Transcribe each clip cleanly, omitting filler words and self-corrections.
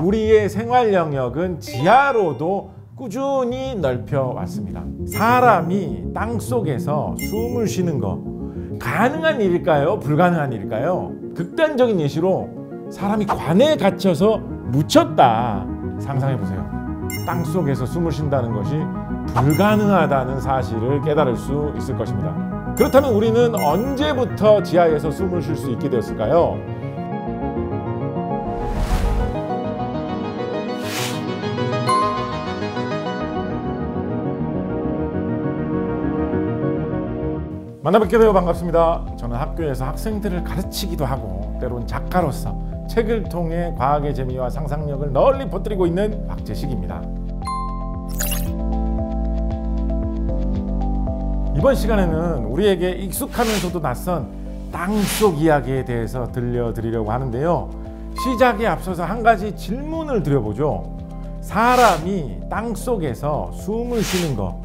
우리의 생활 영역은 지하로도 꾸준히 넓혀왔습니다. 사람이 땅속에서 숨을 쉬는 거 가능한 일일까요? 불가능한 일일까요? 극단적인 예시로 사람이 관에 갇혀서 묻혔다 상상해보세요. 땅속에서 숨을 쉰다는 것이 불가능하다는 사실을 깨달을 수 있을 것입니다. 그렇다면 우리는 언제부터 지하에서 숨을 쉴 수 있게 되었을까요? 만나뵙게 되어 반갑습니다. 저는 학교에서 학생들을 가르치기도 하고 때론 작가로서 책을 통해 과학의 재미와 상상력을 널리 퍼뜨리고 있는 박재식입니다. 이번 시간에는 우리에게 익숙하면서도 낯선 땅속 이야기에 대해서 들려드리려고 하는데요. 시작에 앞서서 한 가지 질문을 드려보죠. 사람이 땅속에서 숨을 쉬는 거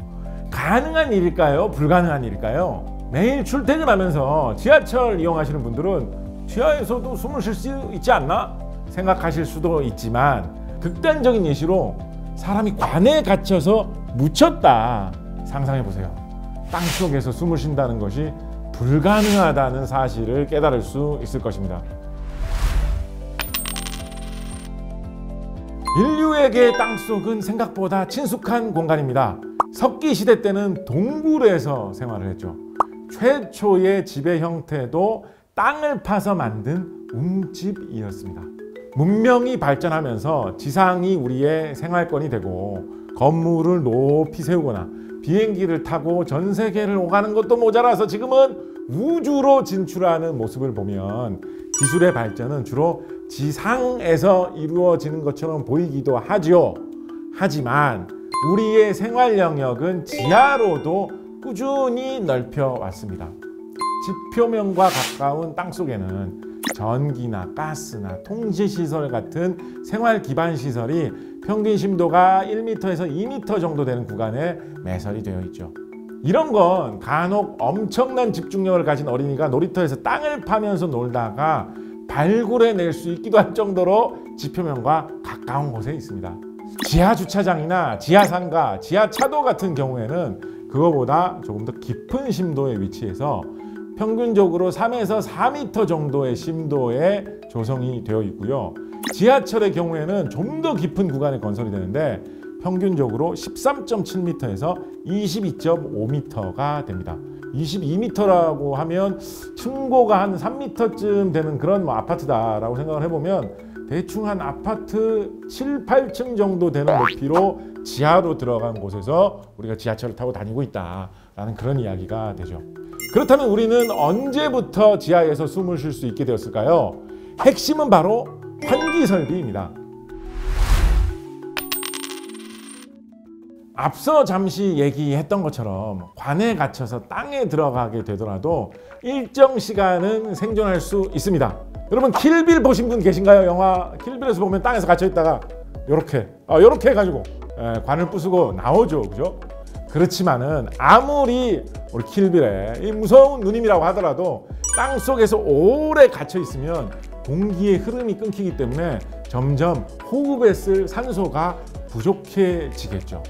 가능한 일일까요? 불가능한 일일까요? 매일 출퇴근하면서 지하철 이용하시는 분들은 지하에서도 숨을 쉴 수 있지 않나? 생각하실 수도 있지만 극단적인 예시로 사람이 관에 갇혀서 묻혔다 상상해보세요. 땅속에서 숨을 쉰다는 것이 불가능하다는 사실을 깨달을 수 있을 것입니다. 인류에게 땅속은 생각보다 친숙한 공간입니다. 석기 시대 때는 동굴에서 생활을 했죠. 최초의 집의 형태도 땅을 파서 만든 웅집이었습니다. 문명이 발전하면서 지상이 우리의 생활권이 되고 건물을 높이 세우거나 비행기를 타고 전 세계를 오가는 것도 모자라서 지금은 우주로 진출하는 모습을 보면 기술의 발전은 주로 지상에서 이루어지는 것처럼 보이기도 하죠. 하지만 우리의 생활 영역은 지하로도 꾸준히 넓혀왔습니다. 지표면과 가까운 땅속에는 전기나 가스나 통제시설 같은 생활 기반 시설이 평균 심도가 1m에서 2m 정도 되는 구간에 매설이 되어 있죠. 이런 건 간혹 엄청난 집중력을 가진 어린이가 놀이터에서 땅을 파면서 놀다가 발굴해낼 수 있기도 할 정도로 지표면과 가까운 곳에 있습니다. 지하 주차장이나 지하 상가, 지하 차도 같은 경우에는 그거보다 조금 더 깊은 심도에 위치해서 평균적으로 3에서 4m 정도의 심도에 조성이 되어 있고요. 지하철의 경우에는 좀 더 깊은 구간에 건설이 되는데 평균적으로 13.7m에서 22.5m가 됩니다. 22m라고 하면 층고가 한 3m쯤 되는 그런 아파트다라고 생각을 해보면 대충 한 아파트 7, 8층 정도 되는 높이로 지하로 들어간 곳에서 우리가 지하철을 타고 다니고 있다라는 그런 이야기가 되죠. 그렇다면 우리는 언제부터 지하에서 숨을 쉴 수 있게 되었을까요? 핵심은 바로 환기 설비입니다. 앞서 잠시 얘기했던 것처럼 관에 갇혀서 땅에 들어가게 되더라도 일정 시간은 생존할 수 있습니다. 여러분 킬빌 보신 분 계신가요? 영화 킬빌에서 보면 땅에서 갇혀 있다가 요렇게 해가지고 관을 부수고 나오죠, 그죠? 그렇지만은 아무리 우리 킬빌의 이 무서운 누님이라고 하더라도 땅 속에서 오래 갇혀 있으면 공기의 흐름이 끊기기 때문에 점점 호흡에 쓸 산소가 부족해지겠죠.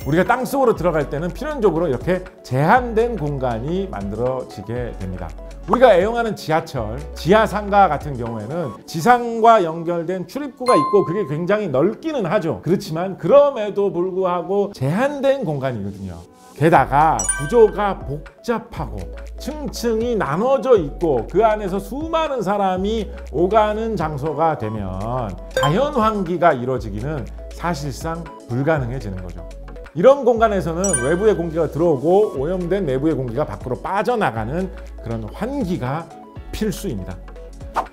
우리가 땅속으로 들어갈 때는 필연적으로 이렇게 제한된 공간이 만들어지게 됩니다. 우리가 애용하는 지하철, 지하상가 같은 경우에는 지상과 연결된 출입구가 있고 그게 굉장히 넓기는 하죠. 그렇지만 그럼에도 불구하고 제한된 공간이거든요. 게다가 구조가 복잡하고 층층이 나눠져 있고 그 안에서 수많은 사람이 오가는 장소가 되면 자연 환기가 이루어지기는 사실상 불가능해지는 거죠. 이런 공간에서는 외부의 공기가 들어오고 오염된 내부의 공기가 밖으로 빠져나가는 그런 환기가 필수입니다.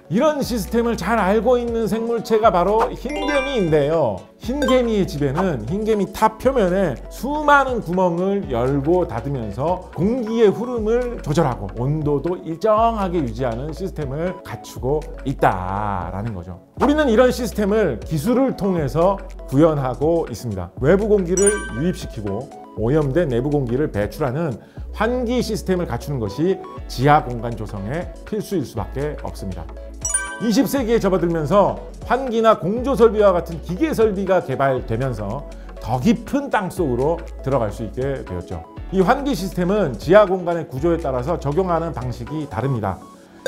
이런 시스템을 잘 알고 있는 생물체가 바로 흰개미인데요. 흰개미의 집에는 흰개미 탑 표면에 수많은 구멍을 열고 닫으면서 공기의 흐름을 조절하고 온도도 일정하게 유지하는 시스템을 갖추고 있다라는 거죠. 우리는 이런 시스템을 기술을 통해서 구현하고 있습니다. 외부 공기를 유입시키고 오염된 내부 공기를 배출하는 환기 시스템을 갖추는 것이 지하 공간 조성의 필수일 수밖에 없습니다. 20세기에 접어들면서 환기나 공조 설비와 같은 기계 설비가 개발되면서 더 깊은 땅속으로 들어갈 수 있게 되었죠. 이 환기 시스템은 지하 공간의 구조에 따라서 적용하는 방식이 다릅니다.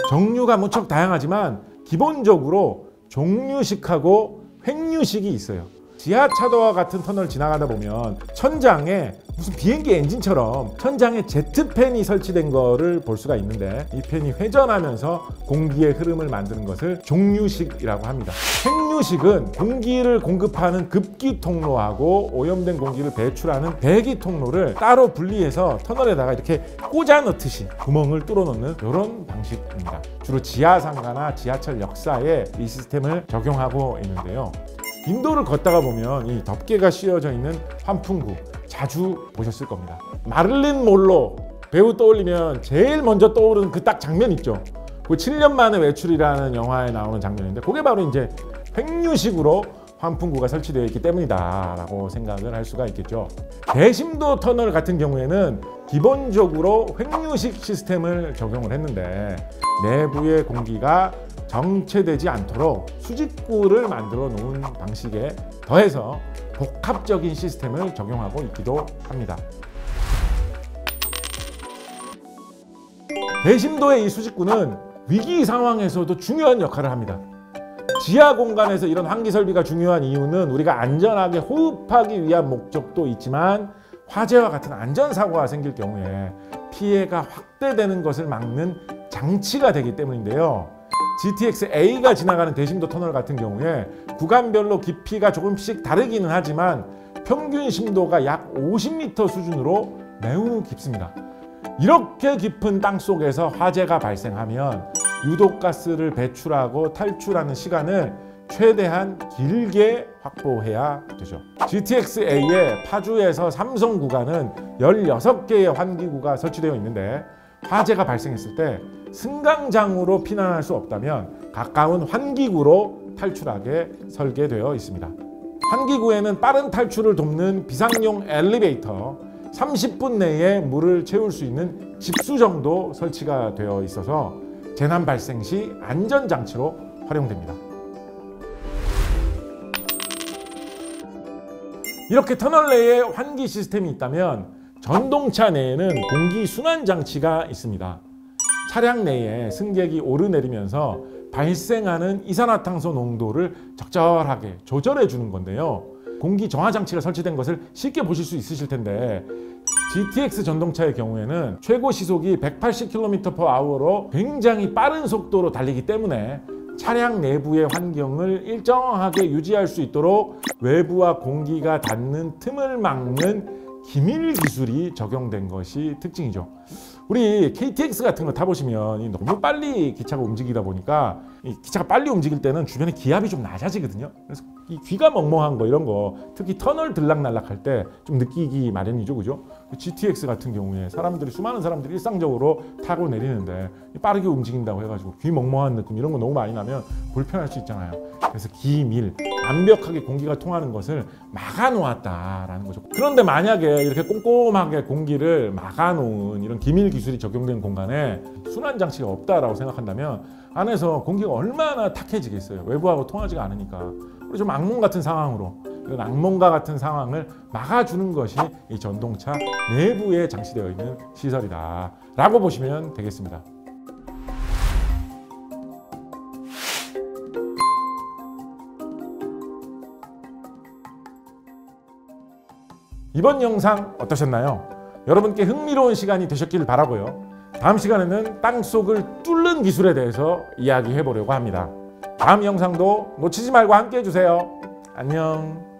종류가 무척 다양하지만 기본적으로 종류식하고 횡류식이 있어요. 지하차도와 같은 터널 지나가다 보면 천장에 무슨 비행기 엔진처럼 천장에 제트팬이 설치된 거를 볼 수가 있는데, 이 팬이 회전하면서 공기의 흐름을 만드는 것을 종류식이라고 합니다. 횡류식은 공기를 공급하는 급기 통로하고 오염된 공기를 배출하는 배기 통로를 따로 분리해서 터널에다가 이렇게 꽂아 넣듯이 구멍을 뚫어 놓는 이런 방식입니다. 주로 지하상가나 지하철 역사에 이 시스템을 적용하고 있는데요. 인도를 걷다가 보면 이 덮개가 씌워져 있는 환풍구 자주 보셨을 겁니다. 마릴린 몰로 배우 떠올리면 제일 먼저 떠오르는 그 딱 장면 있죠. 그 7년 만에 외출이라는 영화에 나오는 장면인데, 그게 바로 이제 횡류식으로 환풍구가 설치되어 있기 때문이다 라고 생각을 할 수가 있겠죠. 대심도 터널 같은 경우에는 기본적으로 횡류식 시스템을 적용을 했는데, 내부의 공기가 정체되지 않도록 수직구를 만들어 놓은 방식에 더해서 복합적인 시스템을 적용하고 있기도 합니다. 대심도의 이 수직구는 위기 상황에서도 중요한 역할을 합니다. 지하 공간에서 이런 환기 설비가 중요한 이유는 우리가 안전하게 호흡하기 위한 목적도 있지만, 화재와 같은 안전사고가 생길 경우에 피해가 확대되는 것을 막는 장치가 되기 때문인데요. GTX-A가 지나가는 대심도 터널 같은 경우에 구간별로 깊이가 조금씩 다르기는 하지만 평균 심도가 약 50m 수준으로 매우 깊습니다. 이렇게 깊은 땅 속에서 화재가 발생하면 유독가스를 배출하고 탈출하는 시간을 최대한 길게 확보해야 되죠. GTX-A의 파주에서 삼성 구간은 16개의 환기구가 설치되어 있는데, 화재가 발생했을 때 승강장으로 피난할 수 없다면 가까운 환기구로 탈출하게 설계되어 있습니다. 환기구에는 빠른 탈출을 돕는 비상용 엘리베이터, 30분 내에 물을 채울 수 있는 집수정도 설치가 되어 있어서 재난 발생 시 안전장치로 활용됩니다. 이렇게 터널 내에 환기 시스템이 있다면 전동차 내에는 공기 순환 장치가 있습니다. 차량 내에 승객이 오르내리면서 발생하는 이산화탄소 농도를 적절하게 조절해 주는 건데요. 공기 정화 장치가 설치된 것을 쉽게 보실 수 있으실 텐데, GTX 전동차의 경우에는 최고 시속이 180km/h로 굉장히 빠른 속도로 달리기 때문에 차량 내부의 환경을 일정하게 유지할 수 있도록 외부와 공기가 닿는 틈을 막는 기밀 기술이 적용된 것이 특징이죠. 우리 KTX 같은 거 타보시면 너무 빨리 기차가 움직이다 보니까 이 기차가 빨리 움직일 때는 주변에 기압이 좀 낮아지거든요. 그래서 이 귀가 멍멍한 거 이런 거 특히 터널 들락날락 할 때 좀 느끼기 마련이죠, 그죠? GTX 같은 경우에 수많은 사람들이 일상적으로 타고 내리는데 빠르게 움직인다고 해가지고 귀 멍멍한 느낌 이런 거 너무 많이 나면 불편할 수 있잖아요. 그래서 기밀, 완벽하게 공기가 통하는 것을 막아놓았다라는 거죠. 그런데 만약에 이렇게 꼼꼼하게 공기를 막아놓은 이런 기밀 기술이 적용된 공간에 순환 장치가 없다라고 생각한다면 안에서 공기가 얼마나 탁해지겠어요. 외부하고 통하지가 않으니까. 그리고 좀 악몽 같은 상황으로, 이런 악몽과 같은 상황을 막아주는 것이 이 전동차 내부에 장치되어 있는 시설이다 라고 보시면 되겠습니다. 이번 영상 어떠셨나요? 여러분께 흥미로운 시간이 되셨길 바라고요. 다음 시간에는 땅속을 뚫는 기술에 대해서 이야기해 보려고 합니다. 다음 영상도 놓치지 말고 함께 해주세요. 안녕.